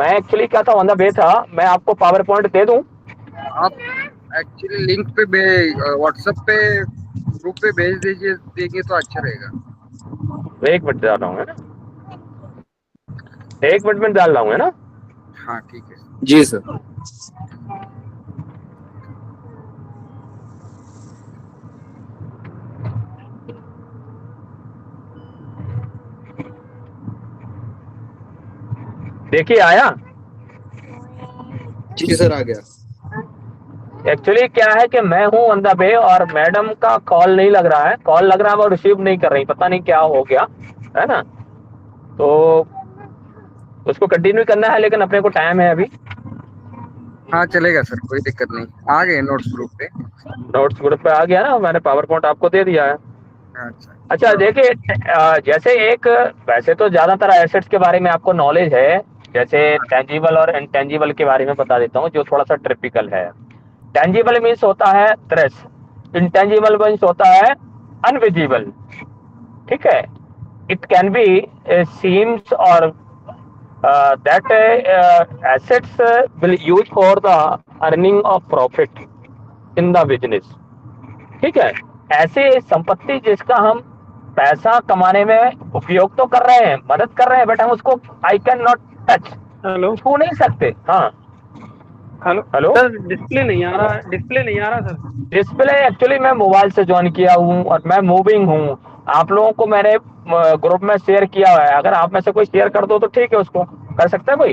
मैं एक्चुअली क्या था, ऑन द वे था, मैं आपको पावर पॉइंट दे दूं? आप एक्चुअली लिंक पे व्हाट्सएप पे ग्रुप पे भेज दीजिए, देंगे तो अच्छा रहेगा। एक मिनट डाल रहा हूँ, है ना, 1 मिनट में डाल रहा हूँ, है ना। हाँ ठीक है। जी सर। देखिए आया। जी सर आ गया। एक्चुअली क्या है कि मैं हूँ ऑन द वे और मैडम का कॉल नहीं लग रहा है, कॉल लग रहा है वो रिसीव नहीं कर रही, पता नहीं क्या हो गया, है ना। तो उसको कंटिन्यू करना है, लेकिन अपने को टाइम है अभी। हाँ चलेगा सर, कोई दिक्कत नहीं। आ गए नोट्स ग्रुप पे। नोट्स ग्रुप पे आ गया ना, मैंने पावर पॉइंट आपको दे दिया है। अच्छा अच्छा देखिए, जैसे एक, वैसे तो ज्यादातर एसेट्स के बारे में आपको नॉलेज है, जैसे टेंजिबल और इनटेंजिबल के बारे में बता देता हूँ जो थोड़ा सा ट्रिपिकल है। टेंजिबल मीन्स होता है दृश्य, इंटेंजिबल मीन्स होता है अनविजिबल, ठीक है। इट कैन बी सीम्स और that assets will use for the earning of profit in the business, ठीक है। ऐसे संपत्ति जिसका हम पैसा कमाने में उपयोग तो कर रहे हैं, मदद कर रहे हैं, बट हम उसको I can not touch, hello छू नहीं सकते। हाँ हेलो हेलो, सर, डिस्प्ले नहीं आ रहा है, डिस्प्ले नहीं आ रहा सर। डिस्प्ले एक्चुअली मैं मोबाइल से ज्वाइन किया हूँ और मैं मूविंग हूँ। आप लोगों को मैंने ग्रुप में शेयर किया हुआ है, अगर आप में से कोई शेयर कर दो तो ठीक है, उसको कर सकता है कोई।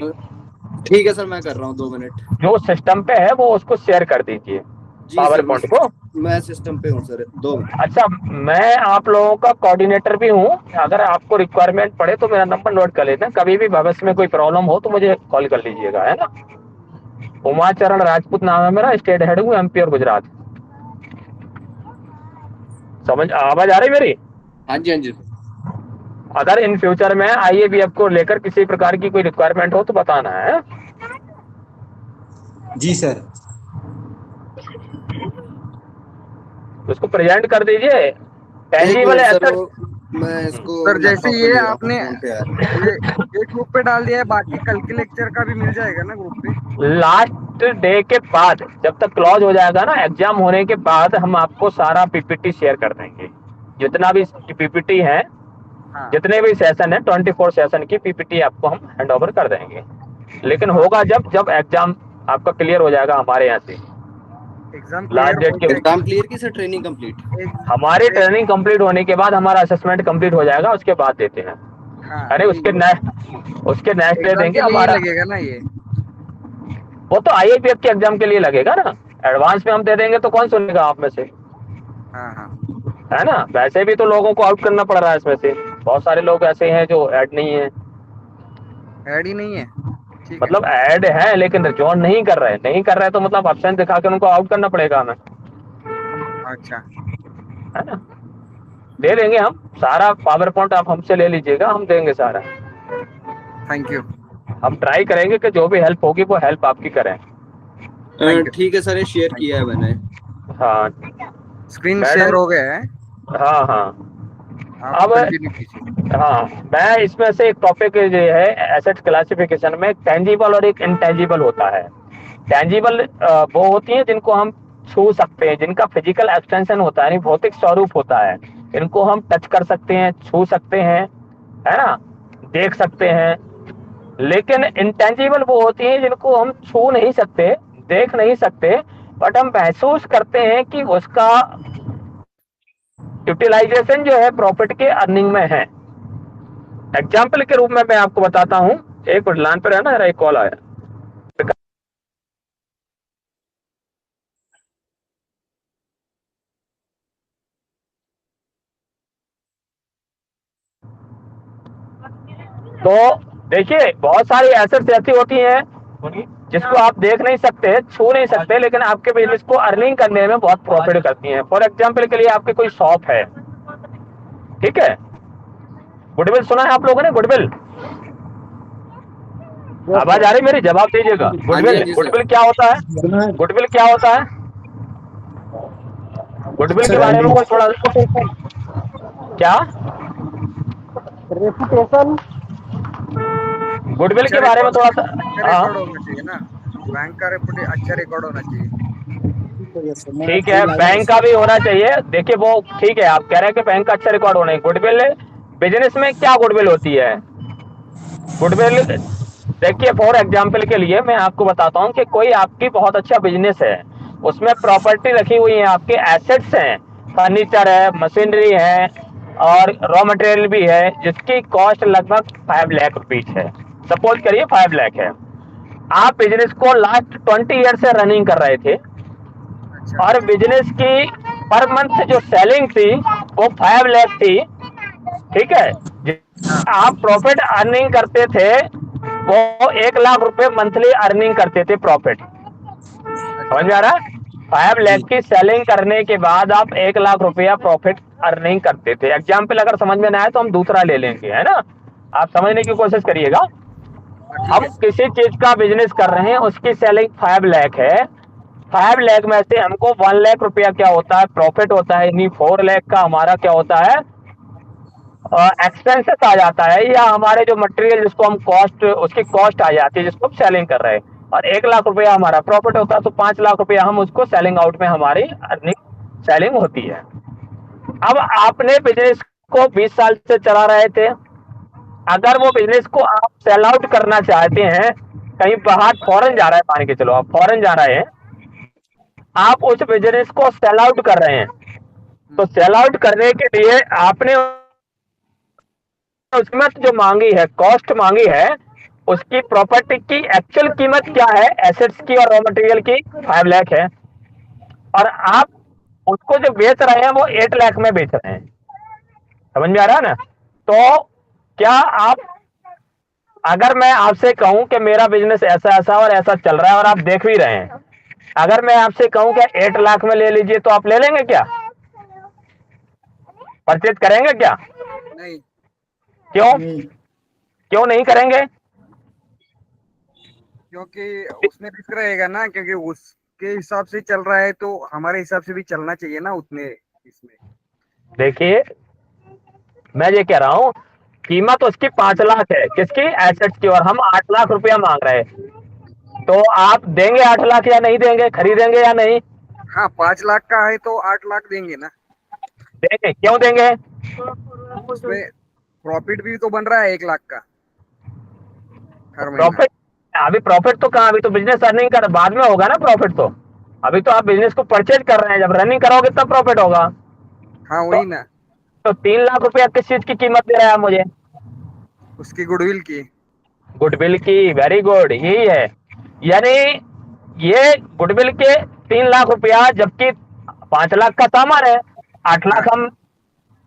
ठीक है सर, मैं कर रहा हूँ 2 मिनट। जो सिस्टम पे है वो उसको शेयर कर दीजिए, जी पावर सर, पॉइंट को। मैं सिस्टम पे हूँ सर, 2 मिनट। अच्छा, मैं आप लोगों का कोऑर्डिनेटर भी हूँ, अगर आपको रिक्वायरमेंट पड़े तो मेरा नंबर नोट कर लेना, कभी भी भविष्य में कोई प्रॉब्लम हो तो मुझे कॉल कर लीजिएगा, है ना। उमाचरण राजपूत नाम है मेरा, स्टेट हेड हूँ एमपी और गुजरात। समझ आवाज आ रही मेरी? हाँ जी हाँ जी। अगर इन फ्यूचर में आईएबीएफ को लेकर किसी प्रकार की कोई रिक्वायरमेंट हो तो बताना है। जी सर। उसको प्रेजेंट कर दीजिए, एक टेंजिबल मिनट सर, एसेट। वो मैं इसको सर, जैसे लैपटॉप पे ये ले रहा हूँ, आपने फोन पे यार। ये ग्रुप पे डाल दिया है, बाकी कल के लेक्चर का भी मिल जाएगा ना ग्रुप पे? लास्ट डे के बाद, जब तक क्लोज हो जाएगा ना, एग्जाम होने के बाद हम आपको सारा पीपीटी शेयर कर देंगे, जितना भी पीपीटी है, हाँ जितने भी सेशन है, 24 सेशन की पीपीटी आपको हम हैंड ओवर कर देंगे। लेकिन हाँ। होगा जब जब एग्जाम आपका क्लियर हो जाएगा हमारे यहाँ से, एग्जाम लास्ट क्लियर डेट हो के, एग्जाम क्लियर की सर, ट्रेनिंग कंप्लीट? हमारी ट्रेनिंग कंप्लीट होने के बाद, हमारा असेसमेंट कंप्लीट हो जाएगा, उसके बाद देते हैं। हाँ, अरे ये उसके नेक्स्ट डे एग्जाम देंगे के लिए ही हमारा। लगेगा ना ये? वो तो आईएपीएफ के एग्जाम के लिए लगेगा ना, एडवांस में हम दे देंगे तो कौन सुनेगा आप में से, हाँ हाँ। है ना। वैसे भी तो लोगों को आउट करना पड़ रहा है इसमें से, बहुत सारे लोग ऐसे हैं जो ऐड नहीं है, ऐड ही नहीं है, ठीक है। मतलब ऐड है लेकिन ज्वाइन नहीं कर रहे तो मतलब एब्सेंट दिखा कर उनको आउट करना पड़ेगा हमें, अच्छा। है ना। दे देंगे हम सारा पावर पॉइंट, आप हमसे ले लीजिएगा, हम देंगे सारा। Thank you. हम ट्राई करेंगे कि जो भी हेल्प होगी वो हेल्प आपकी करें। Thank you. ठीक है सर, ये शेयर थैंक किया है यू। मैंने। हाँ स्क्रीन शेयर मैडम, हो गया है, हाँ हाँ। आप अब कंटिन्यू कीजिए। हाँ, मैं इसमें से एक टॉपिक जो है एसेट क्लासिफिकेशन में, टेंजिबल और एक इंटेंजिबल होता है। टेंजिबल वो होती है जिनको हम छू सकते हैं, जिनका फिजिकल एक्सटेंशन होता है, यानी भौतिक स्वरूप होता है, इनको हम टच कर सकते हैं, छू सकते हैं, है ना, देख सकते हैं। लेकिन इंटेंजिबल वो होती हैं जिनको हम छू नहीं सकते, देख नहीं सकते, बट हम महसूस करते हैं कि उसका यूटिलाइजेशन जो है प्रॉफिट के अर्निंग में है। एग्जाम्पल के रूप में मैं आपको बताता हूँ, एक मिनट लाइन पर है ना, एक कॉल आया। तो देखिए, बहुत सारी एसेट्स ऐसी होती हैं जिसको आप देख नहीं सकते, छू नहीं सकते, लेकिन आपके बिजनेस को अर्निंग करने में बहुत प्रॉफिट करती हैं। फॉर एग्जाम्पल के लिए, आपकी कोई शॉप है, ठीक है, गुडविल सुना है आप लोगों ने? गुडविल, आवाज आ रही मेरी? जवाब दीजिएगा। हाँ जी हाँ गुडविल, जी सर। गुडविल क्या होता है? गुडविल क्या होता है? गुडविल के बारे में कोई थोड़ा, क्या? रेपुटेशन। गुडविल के बारे में थोड़ा सा। हाँ रिकॉर्ड होना चाहिए ना, बैंक का रिपोर्ट अच्छा रिकॉर्ड होना चाहिए। ठीक है, बैंक का भी होना चाहिए। देखिए वो ठीक है, आप कह रहे हैं कि बैंक का अच्छा रिकॉर्ड होना है। गुडविल बिजनेस में क्या गुडविल होती है? गुडविल देखिए, फॉर एग्जाम्पल के लिए मैं आपको बताता हूँ कि कोई आपकी बहुत अच्छा बिजनेस है, उसमें प्रॉपर्टी रखी हुई है, आपके एसेट्स हैं, फर्नीचर है, मशीनरी है और रॉ मटेरियल भी है, जिसकी कॉस्ट लगभग 5 लाख रुपीज है। सपोज करिए 5 लाख है। आप बिजनेस को लास्ट 20 ईयर से रनिंग कर रहे थे अच्छा और बिजनेस की पर मंथ जो सेलिंग थी वो 5 लाख थी। ठीक है, हाँ आप प्रॉफिट अर्निंग करते थे, वो 1 लाख रुपए मंथली अर्निंग करते थे प्रॉफिट। समझ में आ रहा है? 5 लाख की सेलिंग करने के बाद आप 1 लाख रुपया प्रॉफिट अर्निंग करते थे। एग्जाम्पल अगर समझ में ना आए तो हम दूसरा ले लेंगे, है ना? आप समझने की कोशिश करिएगा। ठीक हम है। किसी चीज का बिजनेस कर रहे हैं, उसकी सेलिंग 5 लाख है। 5 लाख में से हमको 1 लाख रुपया क्या होता है? प्रॉफिट होता है। यानी 4 लाख का हमारा क्या होता है? एक्सपेंसेस आ जाता है, या हमारे जो मटेरियल जिसको हम कॉस्ट, उसकी कॉस्ट आ जाती है जिसको हम सेलिंग कर रहे हैं। और 1 लाख रुपया हमारा प्रॉफिट होता है, तो 5 लाख रुपया हम उसको सेलिंग आउट में हमारी अर्निंग सेलिंग होती है। अब आपने बिजनेस को 20 साल से चला रहे थे, अगर वो बिजनेस को आप सेल आउट करना चाहते हैं, कहीं बाहर फॉरेन जा रहा है, मान के चलो आप फॉरेन जा रहे हैं, आप उस बिजनेस को सेल आउट कर रहे हैं, तो सेल आउट करने के लिए आपने कीमत जो मांगी है, कॉस्ट मांगी है, उसकी प्रॉपर्टी की एक्चुअल कीमत क्या है? एसेट्स की और रॉ मटेरियल की 5 लाख है, और आप उसको जो बेच रहे हैं वो 8 लाख में बेच रहे हैं। समझ में आ रहा है ना? तो क्या आप, अगर मैं आपसे कहूं कि मेरा बिजनेस ऐसा ऐसा और ऐसा चल रहा है और आप देख भी रहे हैं, अगर मैं आपसे कहूं कि 8 लाख में ले लीजिए, तो आप ले लेंगे क्या? परचेज करेंगे क्या? नहीं क्यों? क्यों नहीं करेंगे? क्योंकि उसमें रिस्क रहेगा ना, क्योंकि उसके हिसाब से चल रहा है तो हमारे हिसाब से भी चलना चाहिए ना उतने इसमें। देखिए, मैं ये कह रहा हूं, कीमत उसकी 5 लाख है, किसकी? एसेट्स की, और हम 8 लाख रुपया मांग रहे हैं, तो आप देंगे 8 लाख या नहीं देंगे? खरीदेंगे या नहीं? हाँ 5 लाख का है तो 8 लाख देंगे ना। देंगे। क्यों देंगे? उसमें प्रॉफिट भी तो बन रहा है 1 लाख का हर महीना। प्रॉफिट, अभी प्रॉफिट तो कहाँ, अभी तो बिजनेस अर्निंग कर बाद में होगा ना प्रॉफिट तो। अभी तो आप बिजनेस को परचेज कर रहे हैं, जब रनिंग करोगे तब प्रॉफिट होगा। हाँ वही ना, तो 3 लाख रुपया किस चीज की कीमत दे रहा है मुझे? उसकी गुडविल की। गुडविल की। वेरी गुड, यही है। यानी ये गुडविल के 3 लाख रुपया, जबकि 5 लाख का सामान है, 8 लाख हम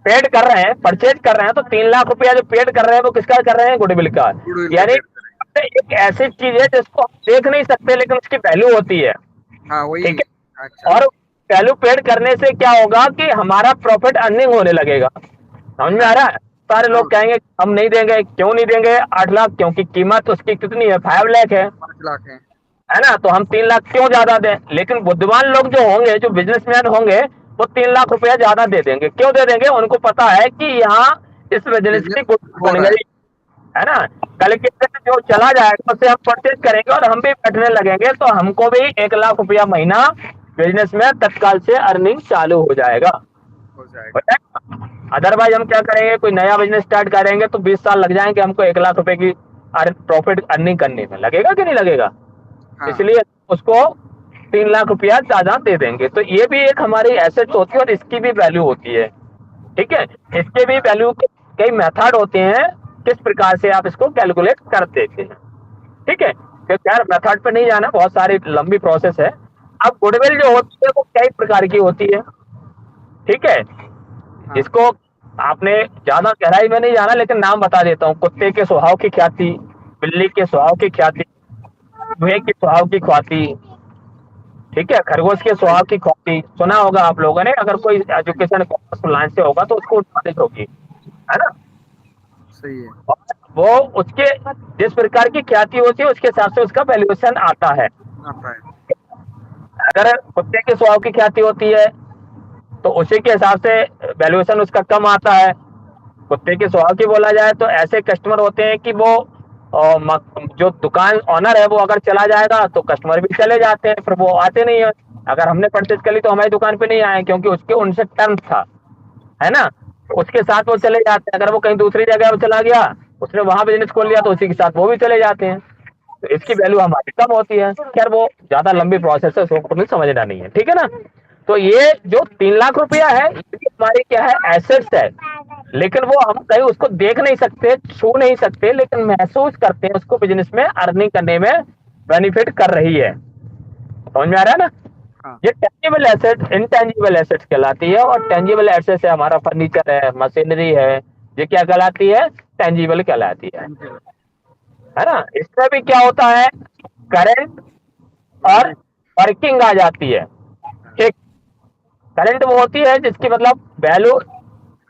पेड कर रहे हैं, परचेज कर रहे हैं, तो 3 लाख रुपया जो पेड कर रहे हैं वो किसका कर रहे हैं? गुडविल का। गुडविल का यानी पेड़ करें। एक ऐसी चीज है जिसको हम देख नहीं सकते लेकिन उसकी वैल्यू होती है। हाँ वही। ठीक है, अच्छा और वैल्यू पेड करने से क्या होगा कि हमारा प्रॉफिट अर्निंग होने लगेगा। समझ में आ रहा है? सारे लोग कहेंगे हम नहीं देंगे। क्यों नहीं देंगे 8 लाख? क्योंकि कीमत उसकी कितनी है? 5 लाख है 5 लाख है। ना? तो हम 3 लाख क्यों ज्यादा दें? लेकिन बुद्धिमान लोग जो होंगे, जो बिजनेसमैन होंगे, वो 3 लाख रुपया ज्यादा दे देंगे। क्यों दे देंगे? उनको पता है कि यहाँ इस बिजनेस की बिजनेस हो बन रहा है। गई, है ना? कल के दिन जो चला जाएगा उसे हम परचेज करेंगे और हम भी बैठने लगेंगे, तो हमको भी 1 लाख रुपया महीना बिजनेस में तत्काल से अर्निंग चालू हो जाएगा। हो जाएगा। अदरवाइज हम क्या करेंगे? कोई नया बिजनेस स्टार्ट करेंगे तो 20 साल लग जाएंगे हमको 1 लाख रुपए की प्रॉफिट अर्निंग करने में। लगेगा कि नहीं लगेगा? हाँ इसलिए उसको 3 लाख रुपया ज्यादा दे देंगे। तो ये भी एक हमारी एसेट होती है और इसकी भी वैल्यू होती है। ठीक है, इसके भी वैल्यू के कई मेथड होते हैं, किस प्रकार से आप इसको कैलकुलेट कर देते हैं। ठीक है, तो खैर मेथड पे नहीं जाना, बहुत सारी लंबी प्रोसेस है। अब गुडविल जो होती है वो कई प्रकार की होती है। ठीक है, हाँ इसको आपने ज्यादा गहराई में नहीं जाना, लेकिन नाम बता देता हूँ। कुत्ते के स्वभाव की ख्याति, बिल्ली के स्वभाव की ख्याति, चूहे के स्वभाव की ख्याति, ठीक है, खरगोश के स्वभाव की ख्याति सुना होगा आप लोगों ने। अगर कोई एजुकेशन लाइन से होगा तो उसको नॉलेज होगी, है ना? सही है। वो उसके जिस प्रकार की ख्याति होती है उसके हिसाब से उसका वैल्यूएशन आता है। आता है। अगर कुत्ते के स्वभाव की ख्याति होती है तो उसी के हिसाब से वैल्यूएशन उसका कम आता है। कुत्ते के स्वभाव की बोला जाए तो ऐसे कस्टमर होते हैं कि वो और जो दुकान ऑनर है वो अगर चला जाएगा तो कस्टमर भी चले जाते हैं, फिर वो आते नहीं है। अगर हमने परचेज कर ली तो हमारी दुकान पे नहीं आए, क्योंकि उसके उनसे टर्म्स था, है ना। तो उसके साथ वो चले जाते हैं। अगर वो कहीं दूसरी जगह चला गया, उसने वहां बिजनेस खोल लिया, तो उसी के साथ वो भी चले जाते हैं, तो इसकी वैल्यू हमारी कम होती है। खैर वो ज्यादा लंबी प्रोसेस है, उसको कुछ समझना नहीं है, ठीक है ना। तो ये जो 3 लाख रुपया है, ये हमारी क्या है, एसेट्स है। लेकिन वो हम कहीं उसको देख नहीं सकते, छू नहीं सकते, लेकिन महसूस करते हैं उसको, बिजनेस में अर्निंग करने में बेनिफिट कर रही है। समझ में आ रहा है ना। हाँ। ये टेंजिबल एसेट इंटेंजिबल एसेट्स कहलाती है, और टेंजिबल एसेट्स है हमारा फर्नीचर है, मशीनरी है, ये क्या कहलाती है, टेंजिबल कहलाती है ना। इसमें भी क्या होता है, करंट और वर्किंग आ जाती है। ठीक, करंट वो होती है जिसकी मतलब वैल्यू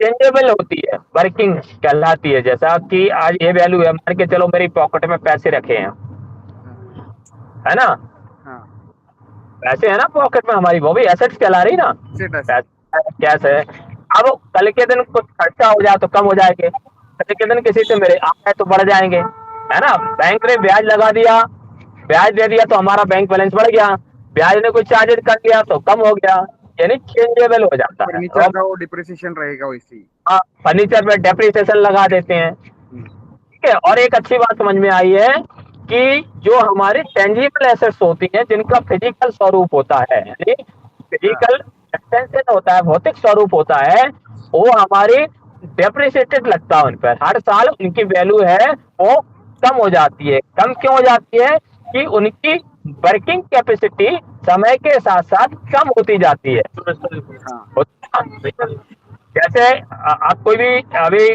चेंजेबल होती है, वर्किंग कहलाती है। जैसा कि आज ये वैल्यू है, मान के चलो मेरी पॉकेट में पैसे रखे हैं, है ना, हाँ। पैसे है ना पॉकेट में हमारी, वो भी एसेट्स कहला रही ना, कैश है। अब कल के दिन कुछ खर्चा हो जाए तो कम हो जाएंगे, कल के दिन किसी से मेरे आए तो बढ़ जाएंगे, है ना। बैंक ने ब्याज लगा दिया, ब्याज दे दिया तो हमारा बैंक बैलेंस बढ़ गया, ब्याज ने कुछ चार्जेस कर दिया तो कम हो गया, यानी चेंजेबल हो जाता है। फर्नीचर का वो डिप्रिसिएशन रहेगा वैसे ही। हाँ, फर्नीचर पे डेप्रिसिएशन लगा देते हैं, ठीक है। और एक अच्छी बात समझ में आई है कि जो हमारी टेंजिबल एसेट्स होती हैं, जिनका फिजिकल स्वरूप होता है, यानी फिजिकल एक्सटेंशन होता है, भौतिक स्वरूप होता है, वो हमारी डेप्रिसिएटेड लगता है उन पर, हर साल उनकी वैल्यू है वो कम हो जाती है। कम क्यों हो जाती है कि उनकी वर्किंग कैपेसिटी समय के साथ साथ कम होती जाती है। जैसे आप कोई भी अभी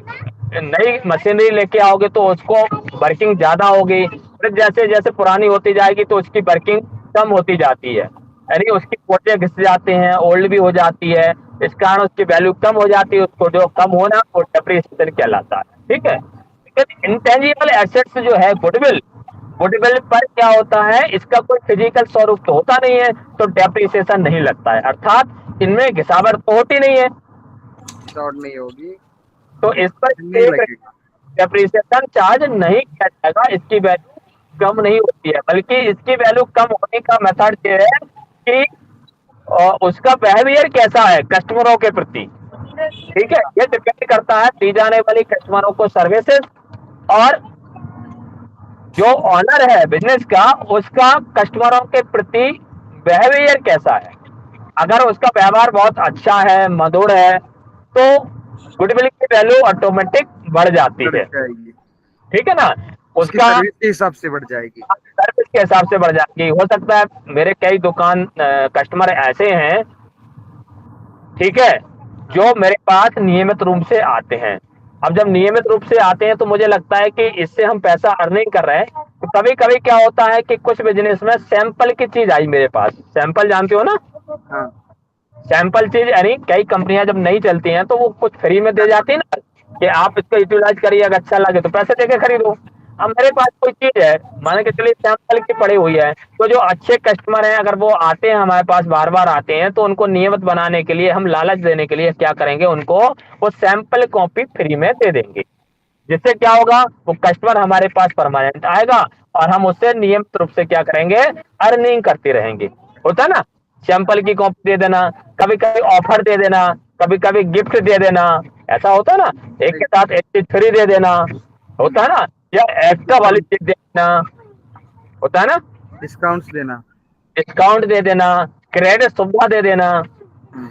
नई मशीनरी लेके आओगे तो उसको वर्किंग ज्यादा होगी, फिर जैसे जैसे पुरानी होती जाएगी तो उसकी वर्किंग कम होती जाती है, यानी उसकी पोटे घिस जाते हैं, ओल्ड भी हो जाती है, इस कारण उसकी वैल्यू कम हो जाती है। उसको जो कम होना वो डेप्रिसिएशन कहलाता है, ठीक है। लेकिन इंटेंजिबल एसेट्स जो है गुडविल, गुडविल पर क्या होता है, इसका कोई फिजिकल स्वरूप तो होता नहीं है, तो डेप्रिसिएशन नहीं लगता है, अर्थात इनमें घिसावट तो होती नहीं है, नहीं होगी, तो इस पर डेप्रिसिएशन चार्ज नहीं किया जाएगा। इसकी वैल्यू कम नहीं होती है, बल्कि इसकी वैल्यू कम होने का मेथड ये है कि उसका बिहेवियर कैसा है कस्टमरों के प्रति, ठीक है। ये डिपेंड करता है दी जाने वाली कस्टमरों को सर्विसेज, और जो ऑनर है बिजनेस का, उसका कस्टमरों के प्रति बिहेवियर कैसा है। अगर उसका व्यवहार बहुत अच्छा है, मधुर है, तो गुडविल की वैल्यू ऑटोमेटिक बढ़ जाती है, ठीक है ना। उसका सर्विस के हिसाब से बढ़ जाएगी, सर्विस के हिसाब से बढ़ जाएगी। हो सकता है मेरे कई दुकान कस्टमर ऐसे हैं, ठीक है, जो मेरे पास नियमित रूप से आते हैं। अब जब नियमित रूप से आते हैं तो मुझे लगता है कि इससे हम पैसा अर्निंग कर रहे हैं। तो कभी कभी क्या होता है कि कुछ बिजनेस में सैंपल की चीज आई मेरे पास, सैंपल जानते हो ना। हाँ। सैंपल चीज, यानी कई कंपनियां जब नहीं चलती हैं तो वो कुछ फ्री में दे जाती है ना, कि आप इसको यूटिलाइज करिए, अगर अच्छा लगे तो पैसे देके खरीदो। अब मेरे पास कोई चीज है, मान के चलिए सैंपल की पड़ी हुई है, तो जो अच्छे कस्टमर हैं अगर वो आते हैं हमारे पास, बार बार आते हैं, तो उनको नियमित बनाने के लिए हम लालच देने के लिए क्या करेंगे, उनको वो सैंपल कॉपी फ्री में दे देंगे। जिससे क्या होगा, वो कस्टमर हमारे पास परमानेंट आएगा और हम उससे नियमित रूप से क्या करेंगे, अर्निंग करते रहेंगे। होता है ना, सैंपल की कॉपी दे देना, कभी कभी ऑफर दे देना, कभी कभी गिफ्ट दे देना, ऐसा होता है ना, एक के साथ एक चीज फ्री दे देना, होता है ना, या एक्स्ट्रा वाली चीज दे देना, होता है ना, डिस्काउंट्स देना, डिस्काउंट दे देना, क्रेडिट सुविधा दे देना।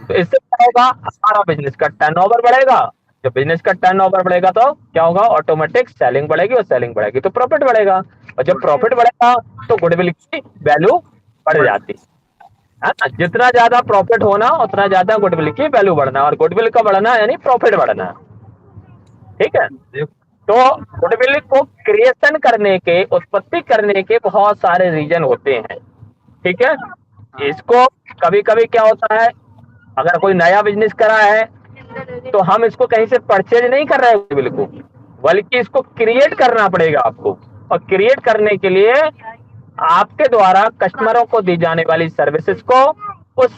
तो इससे क्या होगा, हमारा बिजनेस का टर्नओवर बढ़ेगा। जब बिजनेस का टर्नओवर बढ़ेगा तो क्या होगा, ऑटोमेटिक सेलिंग बढ़ेगी, और सेलिंग बढ़ेगी तो प्रॉफिट बढ़ेगा, और जब प्रॉफिट बढ़ेगा तो गुडविल की वैल्यू बढ़ जाती है ना। जितना ज्यादा प्रॉफिट होना उतना ज्यादा गुडविल की वैल्यू बढ़ना, और गुडविल का बढ़ना यानी प्रॉफिट बढ़ना, ठीक है। तो गुडविल को क्रिएशन करने के, उत्पत्ति करने के बहुत सारे रीजन होते हैं, ठीक है। इसको कभी कभी क्या होता है, अगर कोई नया बिजनेस करा है तो हम इसको कहीं से परचेज नहीं कर रहे हैं गुडविल को, बल्कि इसको क्रिएट करना पड़ेगा आपको, और क्रिएट करने के लिए आपके द्वारा कस्टमरों को दी जाने वाली सर्विसेज को उस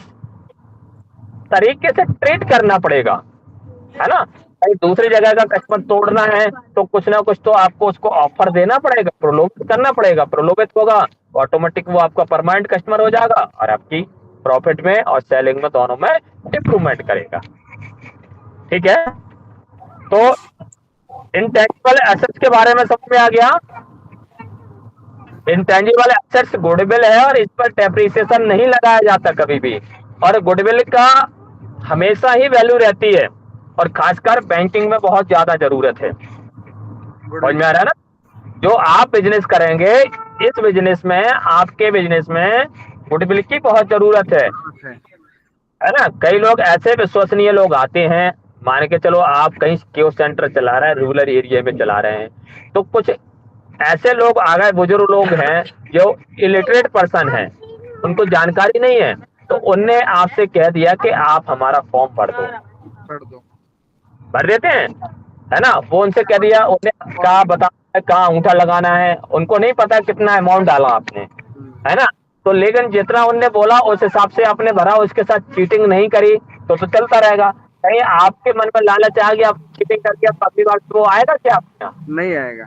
तरीके से ट्रीट करना पड़ेगा, है ना। कहीं दूसरी जगह का कस्टमर तोड़ना है तो कुछ ना कुछ तो आपको उसको ऑफर देना पड़ेगा, प्रलोभित करना पड़ेगा। प्रलोभित होगा ऑटोमेटिक वो आपका परमानेंट कस्टमर हो जाएगा और आपकी प्रॉफिट में और सेलिंग में दोनों में इंप्रूवमेंट करेगा। ठीक है, तो इंटेंजिबल एसेट्स के बारे में समझ में आ गया। इंटेंजिबल एसेट्स गुडविल है और इस पर डेप्रिसिएशन नहीं लगाया जाता कभी भी, और गुडविल का हमेशा ही वैल्यू रहती है और खासकर बैंकिंग में बहुत ज्यादा जरूरत है। समझ में आ रहा है ना? जो आप बिजनेस करेंगे इस बिजनेस में, आपके बिजनेस में गुडविल की बहुत जरूरत है ना। कई लोग ऐसे विश्वसनीय लोग आते हैं, मान के चलो आप कहीं केओ सेंटर चला रहे हैं, रूरल एरिया में चला रहे हैं, तो कुछ ऐसे लोग आ गए, बुजुर्ग लोग हैं जो इलिटरेट पर्सन हैं, उनको जानकारी नहीं है, तो उनने आपसे कह दिया कि आप हमारा फॉर्म भर दो, भर देते हैं, है ना। वो उनसे कह दिया, उन्हें कहा बता कहाँ अंगूठा लगाना है, उनको नहीं पता कितना अमाउंट डाला आपने, है ना। तो लेकिन जितना उनने बोला उस हिसाब से आपने भरा, उसके साथ चीटिंग नहीं करी तो चलता रहेगा। कहीं आपके मन में लालच आ गया, चीटिंग करके अब अगली बार वो आएगा क्या आपके यहाँ? नहीं आएगा,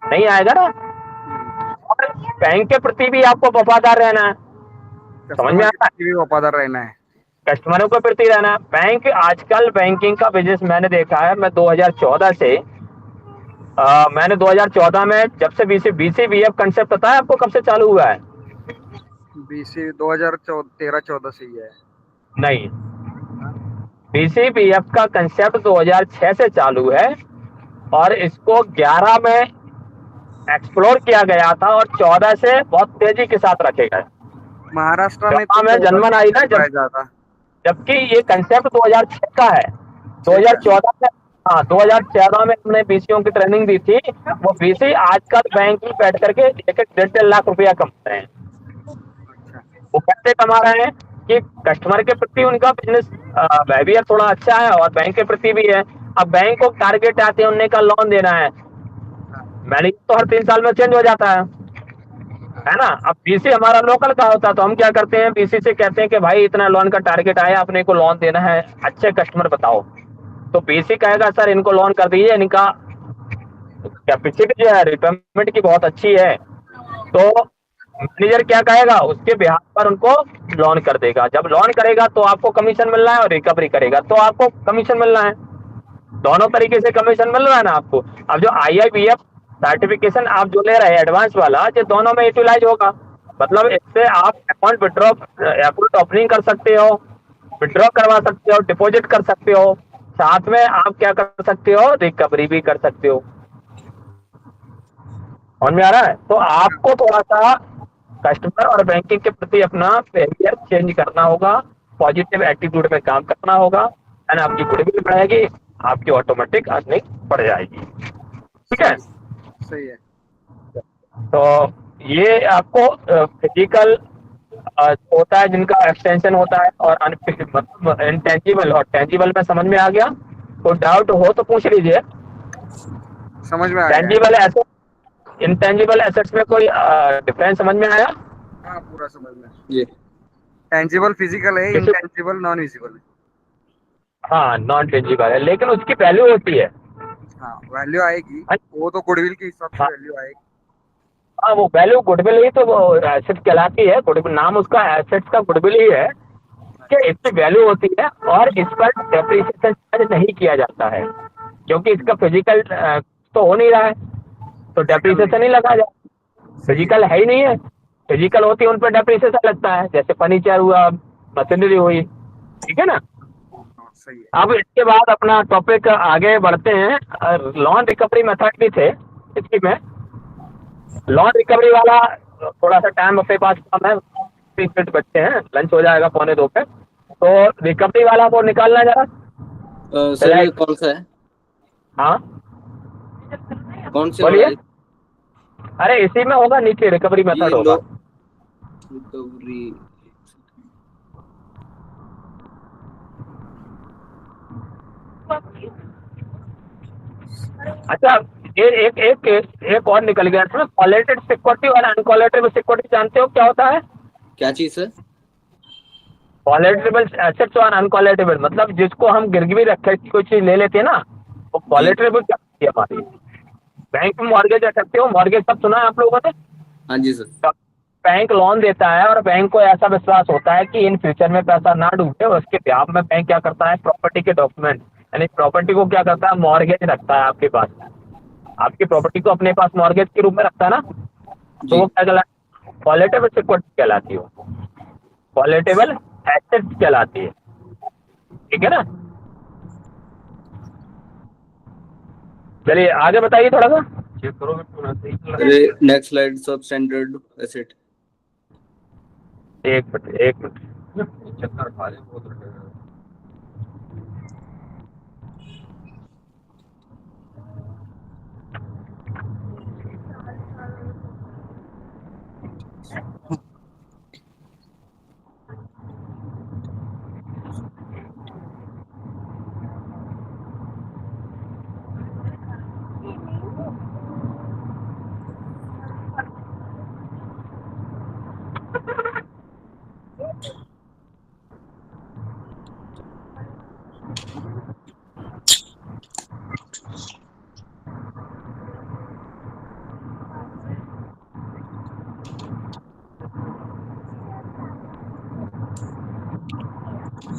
नहीं आएगा ना। और बैंक के प्रति भी आपको वफादार रहना है, समझ में आता है? वफादार रहना है, कस्टमरों के प्रति रहना है। बैंक आजकल बैंकिंग का बिजनेस मैंने देखा है, मैं 2014 से मैंने 2014 में जब से BCBF कंसेप्ट पता है आपको कब से चालू हुआ है? BC 2013-14 से ही है। नहीं, BCBF का कंसेप्ट 2006 से चालू है और इसको 11 में एक्सप्लोर किया गया था और 14 से बहुत तेजी के साथ रखे गए। महाराष्ट्र में जन्मन आई ना जबकि ये कंसेप्ट 2006 का है। 2014 में, हाँ 2014 में हमने BCO की ट्रेनिंग दी थी। वो BC आजकल बैंक में बैठ करके 1-1.5 लाख रुपया कमा रहे हैं। वो कैसे कमा रहे हैं कि कस्टमर के प्रति उनका बिजनेस बिहेवियर थोड़ा अच्छा है और बैंक के प्रति भी है। अब बैंक को टारगेट आते हैं, उन्हें का लोन देना है, मैनेजर तो हर 3 साल में चेंज हो जाता है ना। अब BC हमारा लोकल का होता है तो हम क्या करते हैं, BC से कहते हैं कि भाई इतना लोन का टारगेट आया, अपने को लोन देना है, अच्छे कस्टमर बताओ। तो BC कहेगा सर इनको लोन कर दीजिए, इनका कैपेसिटी जो है रिपेमेंट की बहुत अच्छी है। तो मैनेजर क्या कहेगा, उसके बिहार पर उनको लोन कर देगा। जब लोन करेगा तो आपको कमीशन मिलना है और रिकवरी करेगा तो आपको कमीशन मिलना है। दोनों तरीके से कमीशन मिल रहा है ना आपको। अब जो IIBF सर्टिफिकेशन आप जो ले रहे हैं एडवांस वाला, ये दोनों में यूटिलाइज होगा। मतलब इससे आप अकाउंट ओपनिंग कर सकते हो, विड्रॉ करवा सकते हो, डिपॉजिट कर सकते हो, साथ में आप क्या कर सकते हो, रिकवरी भी कर सकते हो। समझ में आ रहा है? तो आपको थोड़ा सा कस्टमर और बैंकिंग के प्रति अपना बिहेवियर चेंज करना होगा, पॉजिटिव एटीट्यूड में काम करना होगा, एंड आपकी गुडविल बढ़ेगी, आपकी ऑटोमेटिक अर्निंग बढ़ जाएगी। ठीक है, सही है। तो ये आपको फिजिकल होता है जिनका एक्सटेंशन होता है, और इंटेंजिबल और टेंजिबल में समझ में आ गया? कोई डाउट हो तो पूछ लीजिए। समझ में आ गया। टेंजिबल एसेट, इंटेंजिबल एसेट्स में कोई डिफरेंस समझ में आया? हाँ पूरा समझ में। ये टेंजिबल फिजिकल है, इंटेंजिबल नॉन विजिबल है। हाँ नॉन टेंजिबल है, लेकिन उसकी वैल्यू होती है। हाँ वैल्यू आएगी, वो तो गुडविल के हिसाब से वैल्यू आएगी। हाँ वो वैल्यू गुडविल ही तो वो एसेट कहलाती है। गुडविल नाम उसका एसेट्स का गुडविल ही है कि इसकी वैल्यू होती है और इस पर डेप्रिसिएशन चार्ज नहीं किया जाता है क्योंकि इसका फिजिकल तो हो नहीं रहा है, तो डेप्रिसिएशन नहीं लगा जाए। फिजिकल है ही नहीं है, फिजिकल होती है उन पर डेप्रिसिएशन लगता है, जैसे फर्नीचर हुआ, मशीनरी हुई। ठीक है ना? सही है। अब इसके बाद अपना टॉपिक आगे बढ़ते हैं। लोन रिकवरी मेथड भी थे इसकी में। लोन रिकवरी वाला थोड़ा सा टाइम अपने पास कम है, 30 मिनट बच्चे हैं, लंच हो जाएगा 1:45 पे, तो रिकवरी वाला वो निकालना जरा। सर ये कौन सा है? हाँ कौन से बोलिए। अरे इसी में होगा, नीचे रिकवरी मेथड होगा। रिकवरी अच्छा एक और निकल गया इसमें, कॉलेटेड सिक्योरिटी और अनकॉलेटेबल सिक्योरिटी। जानते हो क्या होता है? क्या चीज सर? कॉलेटेबल एसेट्स और अनकॉलेटेबल मतलब जिसको हम गिरवी रख के कोई चीज ले लेते हैं ना, वो कोलेटरल क्या होती है हमारी? बैंक में मॉर्गेज रख सकते हो, मॉर्गेज सब सुना है आप लोगों ने? हाँ जी सर। तो बैंक लोन देता है और बैंक को ऐसा विश्वास होता है कि इन फ्यूचर में पैसा ना डूबे, उसके ब्याज में बैंक क्या करता है, प्रॉपर्टी के डॉक्यूमेंट यानी प्रॉपर्टी को क्या करता है, मॉर्गेज रखता है आपके पास, आपकी प्रॉपर्टी को अपने पास मॉर्गेज के रूप में रखता है ना, तो जी वो क्या कहलाती है, कॉलेटेबल सिक्योरिटी कहलाती है, कॉलेटेबल एसेट्स कहलाती है, ठीक है ना। चलिए आगे बताइए थोड़ा सा, चेक करो नेक्स्ट स्लाइड, सब स्टैंडर्ड एसेट। एक मिनट चक्कर खा रहे बहुत रहे।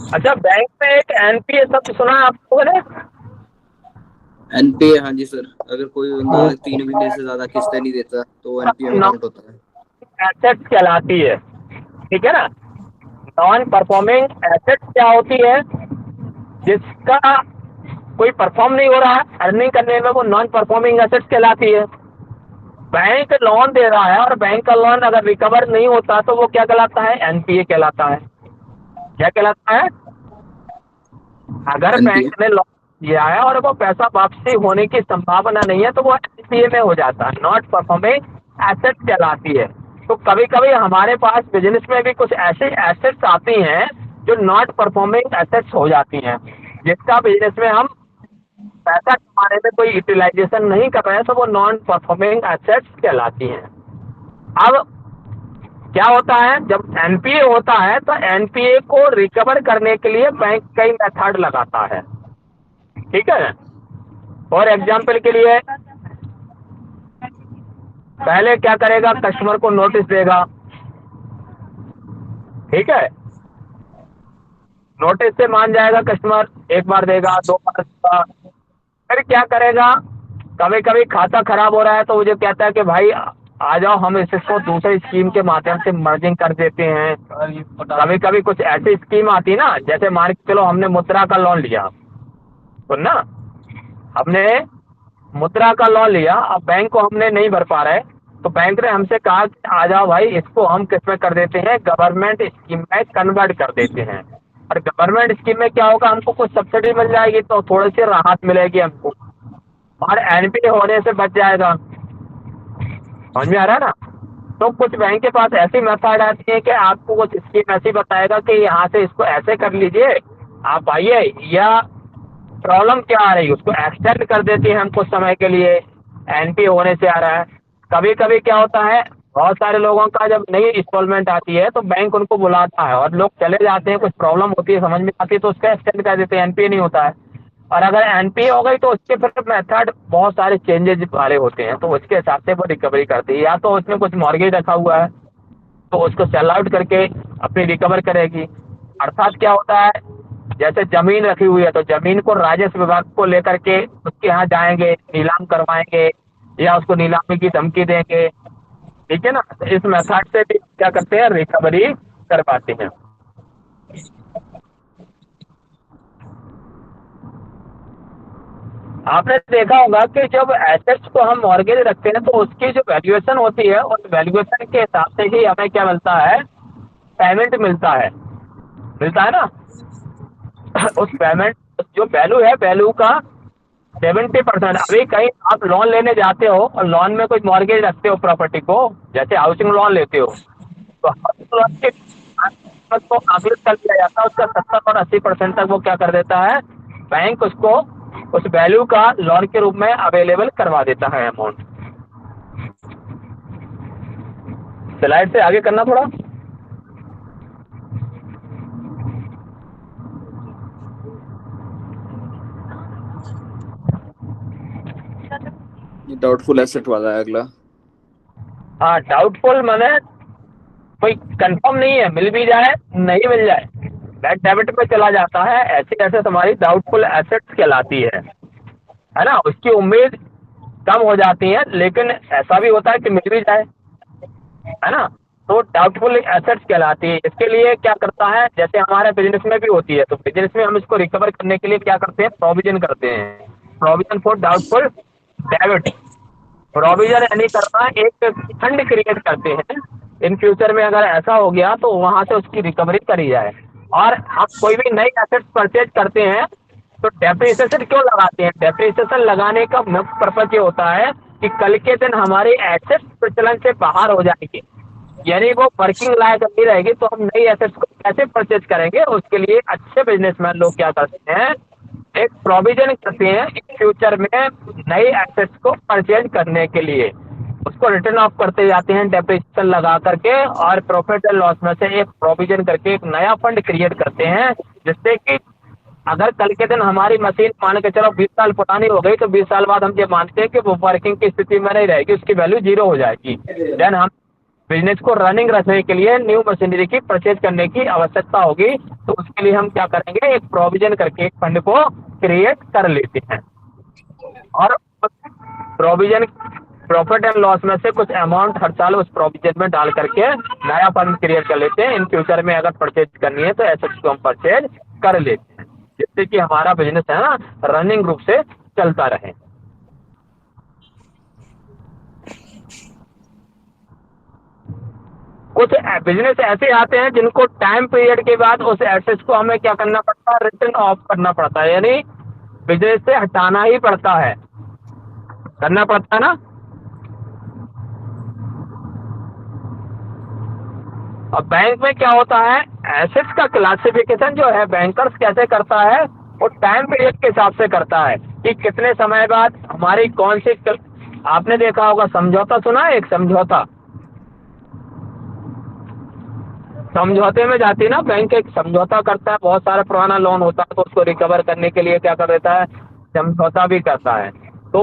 अच्छा, बैंक में एक एनपीए शब्द सुना है आप लोगों ने? एनपीए, हाँ जी सर, अगर कोई बंदा 3 महीने से ज्यादा किस्तें नहीं देता तो एनपीए में काउंट होता है। एसेट्स कहलाती है, ठीक है ना। नॉन परफॉर्मिंग एसेट्स क्या होती है, जिसका कोई परफॉर्म नहीं हो रहा है अर्निंग करने में, वो नॉन परफॉर्मिंग एसेट्स कहलाती है। बैंक लोन दे रहा है और बैंक का लोन अगर रिकवर नहीं होता तो वो क्या कहलाता है, एनपीए कहलाता है। क्या कहलाता है? अगर एनपीए, बैंक ने लोन दिया है और वो पैसा वापसी होने की संभावना नहीं है तो वो एनपीए में हो जाता है, नॉट परफॉर्मिंग एसेट कहलाती है। तो कभी कभी हमारे पास बिजनेस में भी कुछ ऐसे एसेट्स आती हैं जो नॉट परफॉर्मिंग एसेट्स हो जाती हैं, जिसका बिजनेस में हम पैसा कमाने में कोई यूटिलाइजेशन नहीं कर रहे हैं, तो वो नॉन परफॉर्मिंग एसेट्स कहलाती हैं। अब क्या होता है, जब एनपीए होता है तो एनपीए को रिकवर करने के लिए बैंक कई मेथड लगाता है, ठीक है। और एग्जाम्पल के लिए पहले क्या करेगा, कस्टमर को नोटिस देगा, ठीक है। नोटिस से मान जाएगा कस्टमर, एक बार देगा, 2 बार देगा, फिर क्या करेगा, कभी कभी खाता खराब हो रहा है तो मुझे कहता है कि भाई आ जाओ हम इसको दूसरी स्कीम के माध्यम से मर्जिंग कर देते हैं। कभी कभी कुछ ऐसी स्कीम आती है ना, जैसे मान के चलो हमने मुद्रा का लोन लिया, सुनना, हमने मुद्रा का लोन लिया, अब बैंक को हमने नहीं भर पा रहे तो बैंक ने हमसे कहा कि आ जाओ भाई इसको हम किस में कर देते हैं, गवर्नमेंट स्कीम में कन्वर्ट कर देते हैं। और गवर्नमेंट स्कीम में क्या होगा, हमको कुछ सब्सिडी मिल जाएगी तो थोड़ी सी राहत मिलेगी हमको, और एनपीए होने से बच जाएगा। समझ में आ रहा है ना। तो कुछ बैंक के पास ऐसी मेथड आती है कि आपको कुछ स्कीम ऐसी बताएगा कि यहाँ से इसको ऐसे कर लीजिए, आप आइए, या प्रॉब्लम क्या आ रही है उसको एक्सटेंड कर देती है हम कुछ समय के लिए, एनपीए होने से आ रहा है। कभी कभी क्या होता है, बहुत सारे लोगों का जब नई इंस्टॉलमेंट आती है तो बैंक उनको बुलाता है और लोग चले जाते हैं, कुछ प्रॉब्लम होती है समझ में आती है तो उसका एक्सटेंड कर देते हैं, एनपीए नहीं होता है। और अगर एनपीए हो गई तो उसके फिर मेथड बहुत सारे चेंजेज वाले होते हैं, तो उसके हिसाब से वो रिकवरी करती है। या तो उसमें कुछ मॉर्गेज रखा हुआ है तो उसको सेल आउट करके अपनी रिकवर करेगी, अर्थात क्या होता है, जैसे जमीन रखी हुई है तो जमीन को राजस्व विभाग को लेकर के उसके यहाँ जाएंगे, नीलाम करवाएंगे या उसको नीलामी की धमकी देंगे, ठीक है ना। तो इस मेथड से भी क्या करते हैं, रिकवरी कर पाते हैं। आपने देखा होगा कि जब एसेट्स को हम मॉर्गेज रखते हैं तो उसकी जो वैल्यूएशन होती है उस वैल्यूएशन के हिसाब से ही हमें क्या मिलता है, पेमेंट मिलता है ना। उस पेमेंट जो वैल्यू है, वैल्यू का 70%। अभी कहीं आप लोन लेने जाते हो और लोन में कोई मॉर्गेज रखते हो प्रॉपर्टी को, जैसे हाउसिंग लोन लेते हो तो हाउसिंग लोन के को आकलित कर दिया जाता है, उसका 70 और 80% तक वो क्या कर देता है, बैंक उसको उस वैल्यू का लोन के रूप में अवेलेबल करवा देता है अमाउंट। स्लाइड से आगे करना थोड़ा। डाउटफुल एसेट वाला है अगला। हाँ, डाउटफुल माने कोई कंफर्म नहीं है, मिल भी जाए नहीं मिल जाए, बैड डेबिट पे चला जाता है, ऐसी एसेट हमारी डाउटफुल एसेट्स कहलाती है ना। उसकी उम्मीद कम हो जाती है, लेकिन ऐसा भी होता है कि मिल भी जाए, है ना। तो डाउटफुल एसेट्स कहलाती है। इसके लिए क्या करता है, जैसे हमारे बिजनेस में भी होती है, तो बिजनेस में हम इसको रिकवर करने के लिए क्या करते हैं, प्रोविजन करते हैं, provision for doubtful debit. Provision यानी करना, एक फंड क्रिएट करते हैं, इन फ्यूचर में अगर ऐसा हो गया तो वहां से उसकी रिकवरी करी जाए। और हम कोई भी नई एसेट्स परचेज करते हैं तो डेप्रिसिएशन क्यों लगाते हैं, डेप्रिसिएशन लगाने का मुख्य पर्पज ये होता है कि कल के दिन हमारी एसेट्स प्रचलन से बाहर हो जाएगी, यानी वो वर्किंग लायक नहीं रहेगी, तो हम नई एसेट्स को कैसे परचेज करेंगे। उसके लिए अच्छे बिजनेसमैन लोग क्या करते हैं, एक प्रोविजन करते हैं फ्यूचर में नई एसेट्स को परचेज करने के लिए, उसको रिटर्न ऑफ करते जाते हैं डेप्रिसिएशन लगा करके, और प्रॉफिट एंड लॉस में से एक प्रोविजन करके एक नया फंड क्रिएट करते हैं, जिससे कि अगर कल के दिन हमारी मशीन मान के चलो 20 साल पुरानी हो गई, तो 20 साल बाद हम ये मानते हैं कि वो वर्किंग की स्थिति में नहीं रहेगी, उसकी वैल्यू 0 हो जाएगी। देन हम बिजनेस को रनिंग रखने के लिए न्यू मशीनरी की परचेज करने की आवश्यकता होगी, तो उसके लिए हम क्या करेंगे, एक प्रोविजन करके एक फंड को क्रिएट कर लेते हैं, और प्रोविजन प्रॉफिट एंड लॉस में से कुछ अमाउंट हर साल उस प्रोविजन में डाल करके नया फंड क्रिएट कर लेते हैं। इन फ्यूचर में अगर परचेज करनी है तो एसेट्स को हम परचेज कर लेते हैं, जिससे कि हमारा बिजनेस है ना रनिंग रूप से चलता रहे। कुछ बिजनेस ऐसे आते हैं जिनको टाइम पीरियड के बाद उस एसेट्स को हमें क्या करना पड़ता है, रिटर्न ऑफ करना पड़ता है, यानी बिजनेस से हटाना ही पड़ता है, करना पड़ता है ना। अब बैंक में क्या होता है, एसेट्स का क्लासिफिकेशन जो है बैंकर्स कैसे करता है, वो टाइम पीरियड के हिसाब से करता है कि कितने समय बाद हमारी कौन सी आपने देखा होगा समझौता सुना है, एक समझौता, समझौते में जाती है ना बैंक, एक समझौता करता है, बहुत सारा पुराना लोन होता है तो उसको रिकवर करने के लिए क्या कर देता है, समझौता भी करता है। तो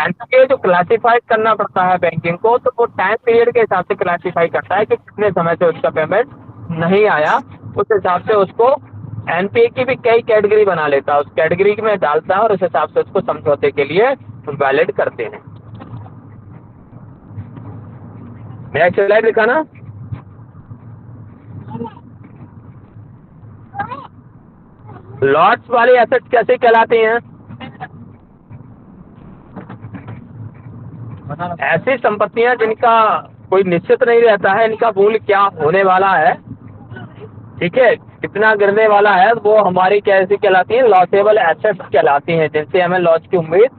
एनपीए जो क्लासिफाई करना पड़ता है बैंकिंग को, तो वो टाइम पीरियड के हिसाब से क्लासिफाई करता है कि कितने समय से उसका पेमेंट नहीं आया, उस हिसाब से उसको एनपीए की भी कई कैटेगरी बना लेता है, उस कैटेगरी में डालता है और उस हिसाब से उसको समझौते के लिए वैलिड करते हैं। नेक्स्ट स्लाइड दिखाना। लॉट्स वाली एसेट्स कैसे कहलाती हैं, ऐसी संपत्तियां जिनका कोई निश्चित नहीं रहता है, इनका मूल्य क्या होने वाला है, ठीक है, कितना गिरने वाला है, वो हमारी कैसी कहलाती हैं, लॉसेबल एसेट्स कहलाती हैं, जिनसे हमें लॉस की उम्मीद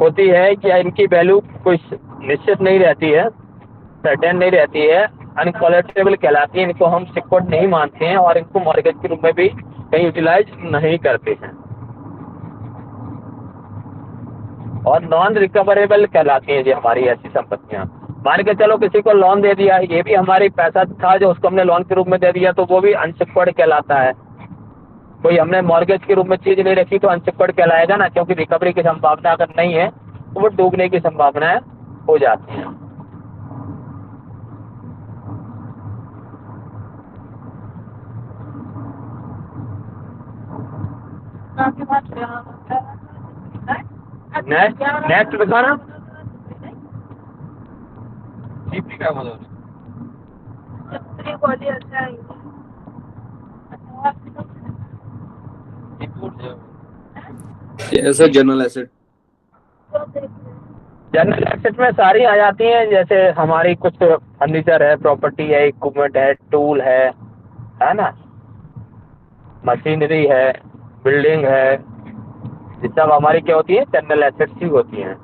होती है कि इनकी वैल्यू कोई निश्चित नहीं रहती है, सर्टेन नहीं रहती है, अनकोलेटरेबल कहलाती है, इनको हम सिक्योर्ड नहीं मानते हैं और इनको मॉर्गेज के रूप में भी कहीं यूटिलाइज नहीं करते हैं, और नॉन रिकवरेबल कहलाती हैं जी हमारी ऐसी संपत्तियां। मान के चलो किसी को लोन दे दिया, ये भी हमारी पैसा था जो उसको हमने लोन के रूप में दे दिया, तो वो भी अनसिक्योर्ड कहलाता है। कोई हमने मॉर्गेज के रूप में चीज नहीं रखी तो अनसिक्योर्ड कहलाएगा ना, क्योंकि रिकवरी की संभावना अगर नहीं है तो वो डूबने की संभावनाएं हो जाती हैं। नेक्स्ट दिखाना। ऐसा जनरल एसेट, जनरल एसेट में सारी आ जाती हैं, जैसे हमारी कुछ फर्नीचर है, प्रॉपर्टी है, इक्विपमेंट है, टूल है ना, मशीनरी है, बिल्डिंग है, ये सब हमारी क्या होती है, जनरल एसेट्स ही होती हैं।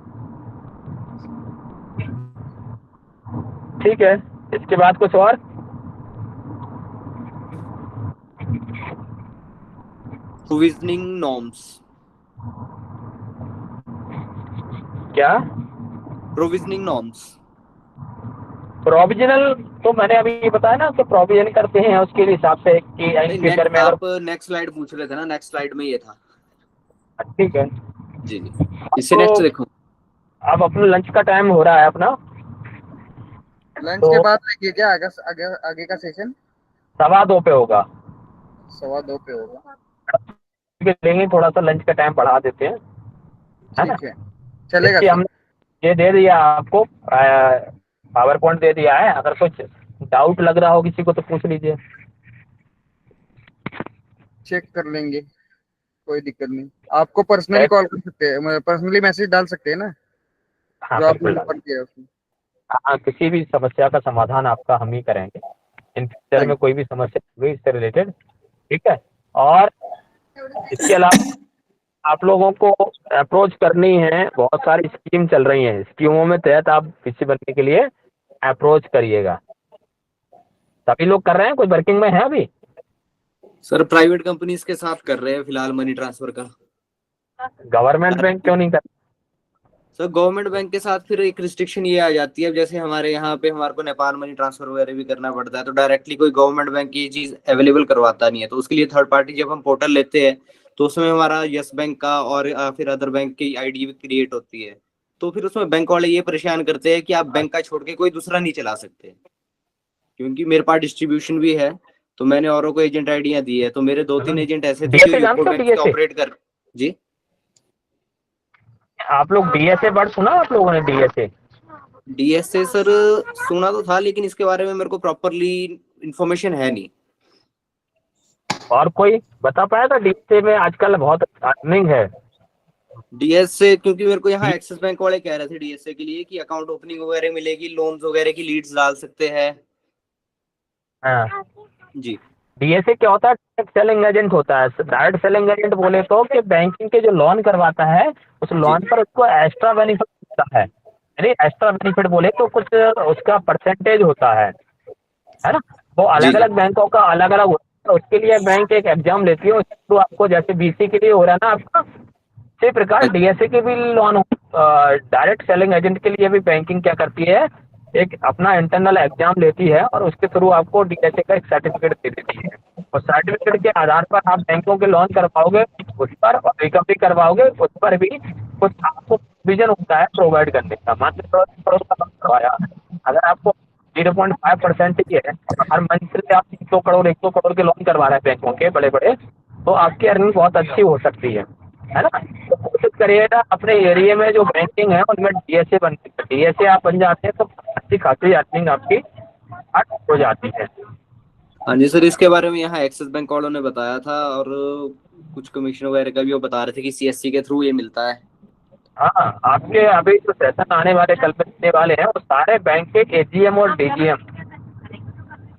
ठीक है, इसके बाद कुछ और। प्रोविजनिंग नॉर्म्स, क्या प्रोविजनिंग नॉर्म्स, प्रोविजनल तो मैंने अभी बताया ना कि प्रोविजन करते हैं उसके हिसाब से कि फ्यूचर में आप नेक्स्ट स्लाइड पूछ रहे थे ना, नेक्स्ट स्लाइड में ये था। ठीक है जी, इससे नेक्स्ट देखो। अब अपना लंच का टाइम हो रहा है अपना, लंच तो के बाद देखिए क्या आगे आगे आगे का सेशन 2:15 पे होगा। 2:15 पे होगा। लेंगे, थोड़ा सा लंच का टाइम बढ़ा देते हैं, है ना। ठीक है, चलेगा देखिए सर। हमने ये दे दिया आपको, पावर पॉइंट दे दिया है, अगर कुछ डाउट लग रहा हो किसी को तो पूछ लीजिए। चेक कर लेंगे, कोई दिक्कत नहीं। आपको पर्सनली एक- कॉल कर सकते हैं, पर्सनली मैसेज डाल सकते हैं ना, हाँ जो आपने बिल्कुल नंबर डालें। दिया है उसमें। हाँ, किसी भी समस्या का समाधान आपका हम ही करेंगे, इन फ्यूचर में थैंक कोई भी समस्या हुई इससे रिलेटेड, ठीक है। और इसके अलावा आप लोगों को अप्रोच करनी है, बहुत सारी स्कीम चल रही हैं, स्कीमों में तहत आप पीसी बनने के लिए अप्रोच करिएगा। सभी लोग कर रहे हैं, कोई वर्किंग में है अभी? सर प्राइवेट कंपनीज के साथ कर रहे हैं फिलहाल मनी ट्रांसफर का। गवर्नमेंट बैंक क्यों नहीं कर? सर गवर्नमेंट बैंक के साथ फिर एक रिस्ट्रिक्शन ये आ जाती है, अब जैसे हमारे यहाँ पे हमारे को नेपाल मनी ट्रांसफर वगैरह भी करना पड़ता है, तो डायरेक्टली कोई गवर्नमेंट बैंक ये चीज अवेलेबल करवाता नहीं है, तो उसके लिए थर्ड पार्टी जब हम पोर्टल लेते हैं तो उसमें हमारा यस बैंक का और फिर अदर बैंक की आईडी भी क्रिएट होती है। तो फिर उसमें बैंक वाले ये परेशान करते हैं कि आप बैंक का छोड़ के कोई दूसरा नहीं चला सकते, क्योंकि मेरे पास डिस्ट्रीब्यूशन भी है, तो मैंने औरों को एजेंट आईडियां दी है, तो मेरे 2-3 एजेंट ऐसे थे जो डीएसए यूको जानते हो? बैंक से डीएसए ऑपरेट कर। जी आप लोग डीएसए वर्ड सुना आप लोगों ने? डीएसए डीएसए सर सुना तो था, लेकिन इसके बारे में मेरे को प्रॉपरली इंफॉर्मेशन है नहीं। और कोई बता पाया था? डीएसए में आजकल बहुत अर्निंग है। डीएसए क्योंकि मेरे को यहाँ एक्सिस बैंक वाले कह रहे थे डीएसए के लिए कि अकाउंट ओपनिंग वगैरह मिलेगी, लोन्स वगैरह की लीड्स डाल सकते हैं। हाँ, जी डीएसए क्या होता है? डायरेक्ट सेलिंग एजेंट होता है। डायरेक्ट सेलिंग एजेंट बोले तो कि बैंकिंग के जो लोन करवाता है उस जी लोन पर उसको एक्स्ट्रा बेनिफिट मिलता है। यानी एक्स्ट्रा बेनिफिट बोले तो कुछ उसका परसेंटेज होता है ना। वो जी अलग जी अलग बैंकों का अलग अलग होता है, तो उसके लिए बैंक एक एग्जाम लेती है, उसके थ्रू आपको, जैसे बीसी के लिए हो रहा है ना आपका, इसी प्रकार अच्छा डीएसए के भी लोन। डायरेक्ट सेलिंग एजेंट के लिए भी बैंकिंग क्या करती है, एक अपना इंटरनल एग्जाम लेती है और उसके थ्रू आपको डीएसए का एक सर्टिफिकेट दे देती है, और सर्टिफिकेट के आधार पर आप बैंकों के लोन करवाओगे उस पर, और रिकवरी करवाओगे उस पर भी कुछ आपको प्रोविजन होता है प्रोवाइड करने का। मान लो 1 करोड़ का लोन करवाया, अगर आपको 0.5% ही है, हर मंथ से आप 100 करोड़ के लोन करवा रहे हैं बैंकों के बड़े बड़े, तो आपकी अर्निंग बहुत अच्छी हो सकती है ना। तो कोशिश करिएगा अपने एरिया में जो बैंकिंग है उनमें डीएसए डीएसए आप बन जाते हैं तो अच्छी खासी अर्निंग आपकी स्टार्ट हो जाती है। हाँ जी सर, इसके बारे में यहाँ एक्सिस बैंक वालों ने बताया था, और कुछ कमीशन वगैरह का भी वो बता रहे थे कि सीएससी के थ्रू ये मिलता है। हाँ, आपके अभी जो सेशन आने वाले कल मिलने वाले हैं वो सारे बैंक के एजीएम और डीजीएम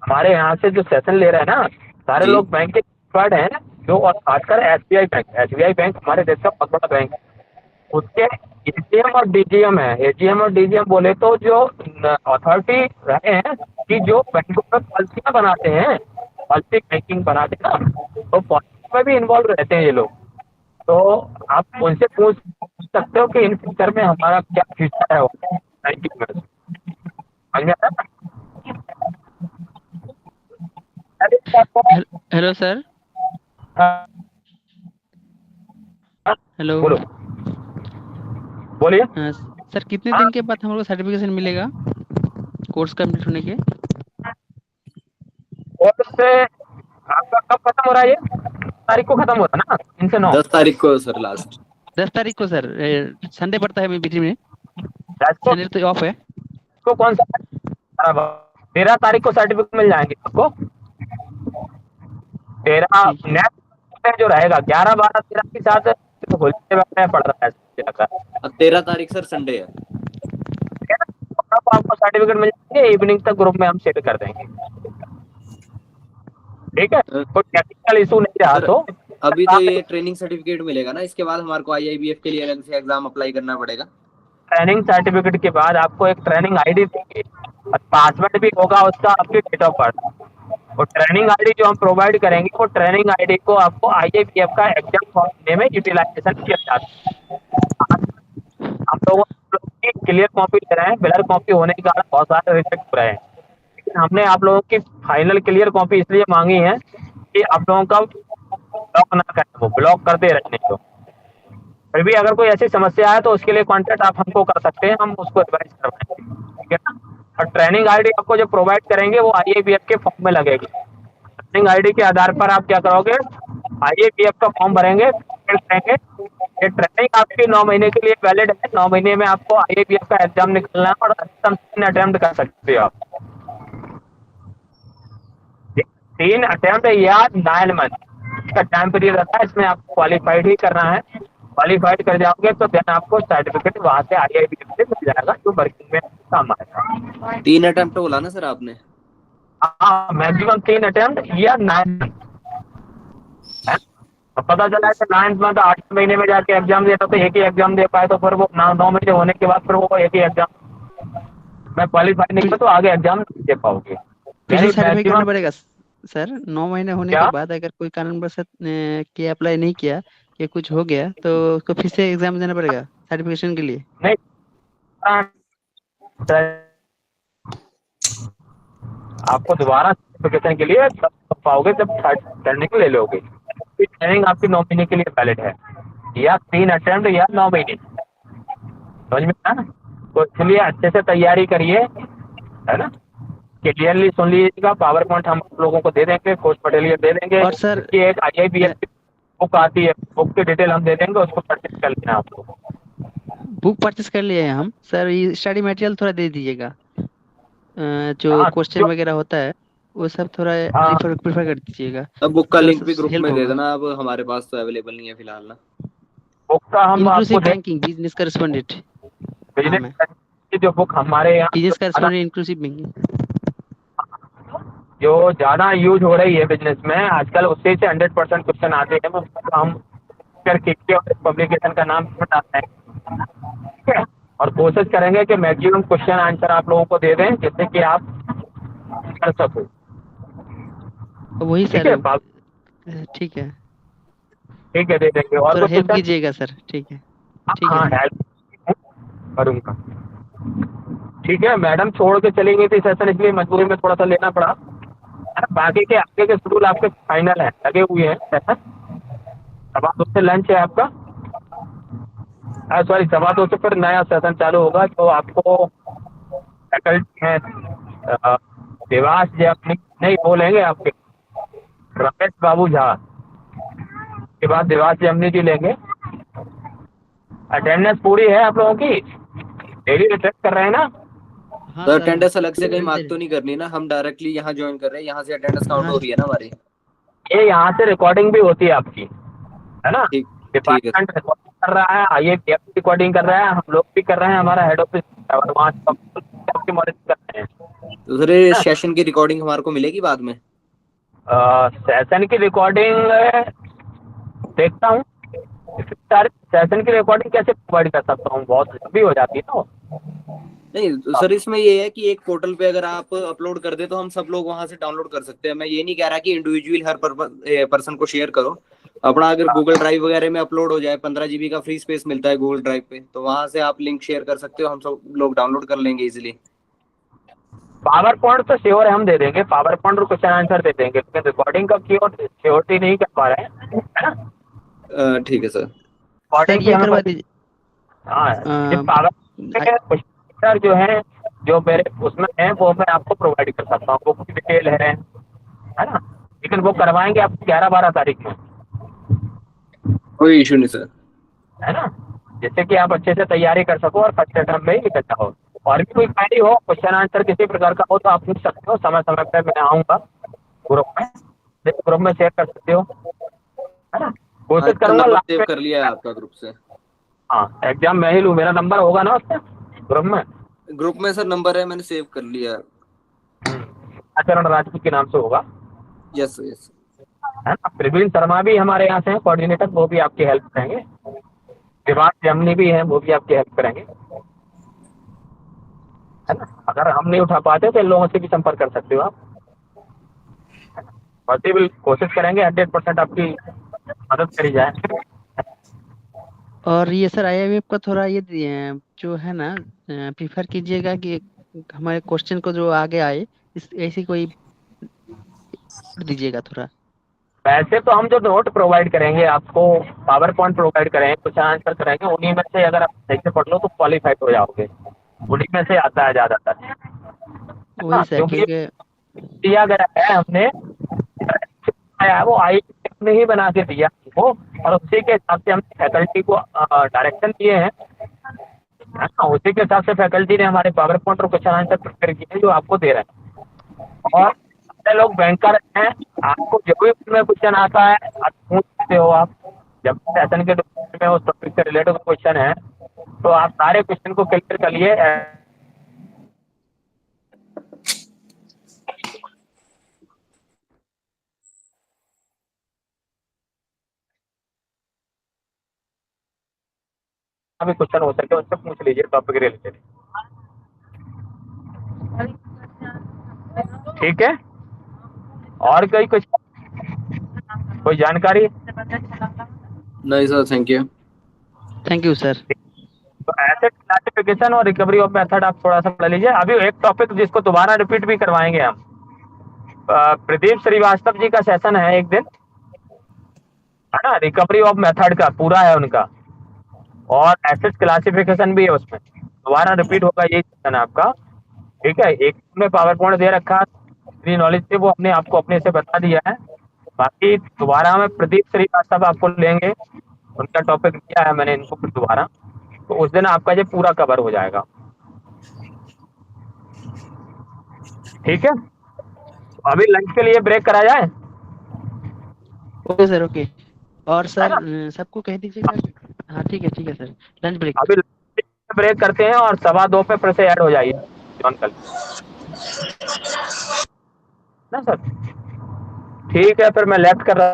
हमारे यहाँ से जो सेशन ले रहे हैं ना, सारे जी लोग बैंक के एक्सपर्ट हैं। जो, और खासकर एसबीआई बैंक हमारे देश का बहुत बड़ा बैंक है, उसके एजीएम और डीजीएम है। एजीएम और डीजीएम बोले तो जो अथॉरिटी रहे हैं कि जो बैंकों में पॉलिसियां बनाते हैं, पॉलिसी मेकिंग बनाते हैं ना, तो पॉलिसी में भी इन्वॉल्व रहते हैं ये लोग। तो आप उनसे पूछ सकते हो कि इन फ्यूचर में हमारा क्या फ्यूचर है बैंकिंग में। समझ में आया? अरे आपको- हेलो सर। हाँ, हेलो। बोलो, बोलिए। हाँ, सर कितने हाँ, दिन के बाद हम लोग को सर्टिफिकेशन मिलेगा कोर्स कंप्लीट होने के? और उससे आपका कब खत्म हो रहा है? ये तारीख को खत्म होता है ना, 3 से 9। 10 तारीख को सर लास्ट। 10 तारीख को सर। संडे पड़ता है बीच में, को, संडे तो ऑफ है। को कौन सा 13 तारीख को सर्टिफिकेट मिल जाएंगे आपको। 13 ठीक है। नेक्स्ट जो रहेगा 11, 12, 13 के साथ होलिडे वगैरह पड़ रहा है। 13 तारीख सर संडे है। तब आपको सर्टिफिकेट मिल जाएंगे, इवनिंग तक ग्रुप में हम सेट कर देंगे। ठीक है, कोई टेक्निकल इशू नहीं रहा सर तो अभी तो ये ट्रेनिंग सर्टिफिकेट मिलेगा ना, इसके बाद हमारे को आईआईबीएफ के लिए अलग से एग्जाम अप्लाई करना पड़ेगा। ट्रेनिंग सर्टिफिकेट के बाद आपको एक ट्रेनिंग आईडी देंगे और पासवर्ड भी होगा उसका आपकी डेट ऑफ बर्थ। और ट्रेनिंग आईडी जो हम प्रोवाइड करेंगे वो ट्रेनिंग आईडी को आपको आईआईपीएफ का एग्जाम फॉर्म देने में यूटिलाइजेशन किया जाता है। हम लोगों की क्लियर कॉपी ले रहे हैं, ब्लर कॉपी होने के कारण बहुत सारे रिजेक्ट हो रहे हैं, लेकिन हमने आप लोगों की फाइनल क्लियर कॉपी इसलिए मांगी है कि आप लोगों का ब्लॉक ना करें, वो ब्लॉक करते रहने को। फिर भी अगर कोई ऐसी समस्या है तो उसके लिए कांटेक्ट आप हमको कर सकते हैं, हम उसको एडवाइस करवाएंगे, ठीक है ना। और ट्रेनिंग आईडी आपको जो प्रोवाइड करेंगे वो आईएबीएफ के फॉर्म में लगेगी। ट्रेनिंग आईडी के आधार पर आप क्या करोगे, आईएबीएफ का फॉर्म भरेंगे, फिर करेंगे। ये ट्रेनिंग आपकी 9 महीने के लिए वैलिड है। 9 महीने में आपको आईएबीएफ का एग्जाम निकलना है और अधिकतम 3 अटेम्प्ट कर सकते हो आप। 3 अटेम्प्ट या 9 मंथ का टाइम पीरियड रहता है, इसमें आपको क्वालिफाइड ही करना है। क्वालिफाइड कर जाओगे तो देन आपको सर्टिफिकेट वहां से आईआईबीएफ से मिल जाएगा, जो वर्किंग में काम आएगा। 3 अटेम्प्ट बोला ना सर आपने? हाँ, मैक्सिमम 3 अटेम्प्ट या 9 मंथ। अब पता चला है कि 9 मंथ 8 महीने में जाके एग्जाम देता तो एक ही एग्जाम दे पाए, तो फिर वो 9 महीने होने के बाद फिर वो एक ही एग्जाम में क्वालिफाइड नहीं किया तो आगे एग्जाम नहीं दे पाओगे। फिर से सर्टिफाई करना मैक्सिमम पड़ेगा सर। 9 महीने होने क्या? के बाद अगर कोई कारणवश के अप्लाई नहीं किया या कुछ हो गया तो उसको फिर से एग्जाम देना पड़ेगा सर्टिफिकेशन के लिए? नहीं, आपको दोबारा सर्टिफिकेशन के लिए तब पाओगे जब थर्ड ट्रेनिंग ले लोगे। ट्रेनिंग आपकी 9 महीने के लिए वैलिड है, या 3 अटेम्प्ट या 9 महीने, समझ में आया ना। तो इसलिए अच्छे से तैयारी करिए, है ना। क्लियरली सुन लीजिएगा, पावर पॉइंट हम लोगों को दे देंगे, कोच पटेल ये दे देंगे। और सर इसकी एक आईआईबीएफ की बुक आती है, बुक की डिटेल हम दे देंगे, उसको परचेज कर लेना आप लोग। बुक परचेस कर लिए हैं हम सर। ये स्टडी मटेरियल थोड़ा दे दीजिएगा, जो हाँ, क्वेश्चन वगैरह होता है वो सब थोड़ा हाँ, प्रीफर कर दीजिएगा। अब बुक का थोड़ा लिंक भी सा ग्रुप हेल्प में दे होगा। देना, अब हमारे पास तो अवेलेबल नहीं है फिलहाल ना। बुक का हम आपको इंक्लूसिव दे बैंकिंग बिजनेस करेस्पोंडेंट नाम है। बिजनेस की जो बुक हमारे यहाँ बिजनेस करेस्पोंडेंट इंक्लूसिव बैंकिंग। जो ज़्यादा यूज हो रही है बिजनेस में आजकल, उससे से 100% क्वेश्चन आते हैं। उसको हम करके और पब्लिकेशन का नाम बताते हैं, ठीक है। और कोशिश करेंगे कि मैक्सिमम क्वेश्चन आंसर आप लोगों को दे दें, जिससे कि आप कर सको, वही ठीक सर। है। ठीक है, ठीक है, दे देंगे। और थोड़ा कुछ हेल्प क्वेश्चन? कीजिएगा सर। ठीक है, ठीक हाँ, है। हेल्प करूँगा। ठीक है, मैडम छोड़ के चली गई थी सेशन, इसलिए मजबूरी में थोड़ा सा लेना पड़ा। बाकी के आगे के शेड्यूल आपके फाइनल हैं, लगे हुए हैं सेशन। सवा 2 से लंच है आपका, सॉरी 2:15 से फिर नया सेशन चालू होगा। जो आपको फैकल्टी हैं देवास जी अपनी नहीं बोलेंगे, आपके रमेश बाबू झा के बाद देवास जमनी जी लेंगे। अटेंडेंस पूरी है आप लोगों की? डेली रिटेस्ट कर रहे हैं ना? हाँ तो सर, अटेंडेंस अलग से कहीं attendance मार्क तो नहीं करनी ना? हम डायरेक्टली यहाँ ज्वाइन कर रहे हैं, यहाँ से अटेंडेंस काउंट हाँ हो रही है ना हमारी? ये यहाँ से रिकॉर्डिंग भी होती है आपकी, है ना। ठीक है डिपार्टमेंट रिकॉर्डिंग कर रहा है, आईएएफ रिकॉर्डिंग कर रहा है, हम लोग भी कर रहे हैं, हमारा हेड ऑफिस वहाँ आपकी मदद कर रहे हैं। दूसरे सेशन की रिकॉर्डिंग हमारे को मिलेगी बाद में? सेशन की रिकॉर्डिंग देखता हूँ, सारे सेशन की रिकॉर्डिंग कैसे प्रोवाइड कर सकता हूँ, बहुत लंबी हो जाती है ना। नहीं सर, इसमें ये है कि एक पोर्टल पे अगर आप अपलोड कर दे तो हम सब लोग वहां से डाउनलोड कर सकते हैं। मैं ये नहीं कह रहा कि इंडिविजुअल हर पर्सन को शेयर करो। अपना अगर गूगल ड्राइव वगैरह में अपलोड हो जाए, 15 GB का फ्री स्पेस मिलता है गूगल ड्राइव पे, तो वहां से आप लिंक शेयर कर सकते हो, हम सब लोग डाउनलोड कर लेंगे इजिली। पावर पॉइंट तो श्योर है, हम दे देंगे पावर पॉइंट और क्वेश्चन आंसर दे देंगे, लेकिन रिकॉर्डिंग का श्योरिटी नहीं कर पा रहे हैं, है ना। ठीक है सर। सर रिकॉर्डिंग ये करवा दीजिए। हाँ, ये पावर क्वेश्चन जो है जो मेरे उसमें है वो मैं आपको प्रोवाइड कर सकता हूँ, वो कुछ डिटेल है ना। लेकिन वो करवाएंगे आपको 11-12 तारीख में, कोई इशू नहीं सर, है ना, जिससे कि आप अच्छे से तैयारी कर सको और फर्स्ट अटेम्प्ट में ही निकल जाओ। और भी कोई क्वेरी हो, क्वेश्चन आंसर किसी प्रकार का हो तो आप पूछ सकते हो, समय समय पे मैं आऊँगा ग्रुप में शेयर कर सकते हो, है ना। कोशिश करूँगा नंबर लास्ट सेव में। कर लिया है आपका ग्रुप से? हाँ, एग्जाम मैं ही लूँ, मेरा नंबर होगा ना उसमें ग्रुप में? ग्रुप में सर नंबर है, मैंने सेव कर लिया है। आचरण राजपूत के नाम से होगा, यस यस। है ना। प्रवीण शर्मा भी हमारे यहाँ से हैं कोऑर्डिनेटर, वो भी आपकी हेल्प करेंगे। दिवास जमनी भी हैं, वो भी आपकी हेल्प करेंगे, है ना। अगर हम नहीं उठा पाते तो इन लोगों से भी संपर्क कर सकते हो आप, पॉसिबल कोशिश करेंगे 100% आपकी मदद करी जाए। और ये सर आईआईएफ का थोड़ा ये जो है ना, प्रीफर कीजिएगा कि हमारे क्वेश्चन को जो आगे आए इस ऐसी कोई दीजिएगा थोड़ा। वैसे तो हम जो नोट प्रोवाइड करेंगे आपको, पावर पॉइंट प्रोवाइड करेंगे, कुछ आंसर करेंगे, उन्हीं में से अगर आप सही से पढ़ लो तो क्वालिफाइड हो जाओगे, उन्हीं में से आता है ज़्यादातर, है वही ना? सर, क्योंकि क्योंकि दिया गया है हमने, वो आई ने ही बना के दिया वो, और उसी के हिसाब से हमने फैकल्टी को डायरेक्शन दिए हैं, है ना? उसी के हिसाब से फैकल्टी ने हमारे पावर पॉइंट और क्वेश्चन आंसर प्रिपेयर किए हैं जो आपको दे रहे हैं। और सारे लोग बैंकर हैं, आपको जो भी उसमें क्वेश्चन आता है आप पूछ सकते हो। आप जब सेशन के टॉपिक में उस टॉपिक से रिलेटेड क्वेश्चन है तो आप सारे क्वेश्चन को क्लियर कर लिए। अभी क्वेश्चन हो सके उससे पूछ लीजिए टॉपिक रिलेटेड, ठीक है? और कोई जानकारी? नहीं sir, thank you. Thank you sir. तो एसेट क्लासिफिकेशन और रिकवरी ऑफ मेथड आप थोड़ा सा पढ़ लीजिए। अभी एक टॉपिक जिसको दोबारा रिपीट भी करवाएंगे हम, प्रदीप श्रीवास्तव जी का सेशन है एक दिन, है ना? रिकवरी ऑफ मेथड का पूरा है उनका, और एसेट क्लासिफिकेशन भी है उसमें, दोबारा रिपीट होगा यही सेशन आपका, ठीक है? एक में पावर पॉइंट दे रखा, जितनी नॉलेज थी वो हमने आपको अपने से बता दिया है, बाकी दोबारा में प्रदीप श्रीवास्तव आपको लेंगे, उनका टॉपिक दिया है मैंने इनको फिर दोबारा, तो उस दिन आपका ये पूरा कवर हो जाएगा, ठीक है? तो अभी लंच के लिए ब्रेक करा जाए? Okay sir, okay. और सर सबको कह दीजिएगा। हाँ ठीक है सर, लंच ब्रेक। अभी ब्रेक करते हैं और 2:15 पे फिर से ऐड हो जाइए जॉन कल, ना सर? ठीक है, फिर मैं लेफ्ट कर रहा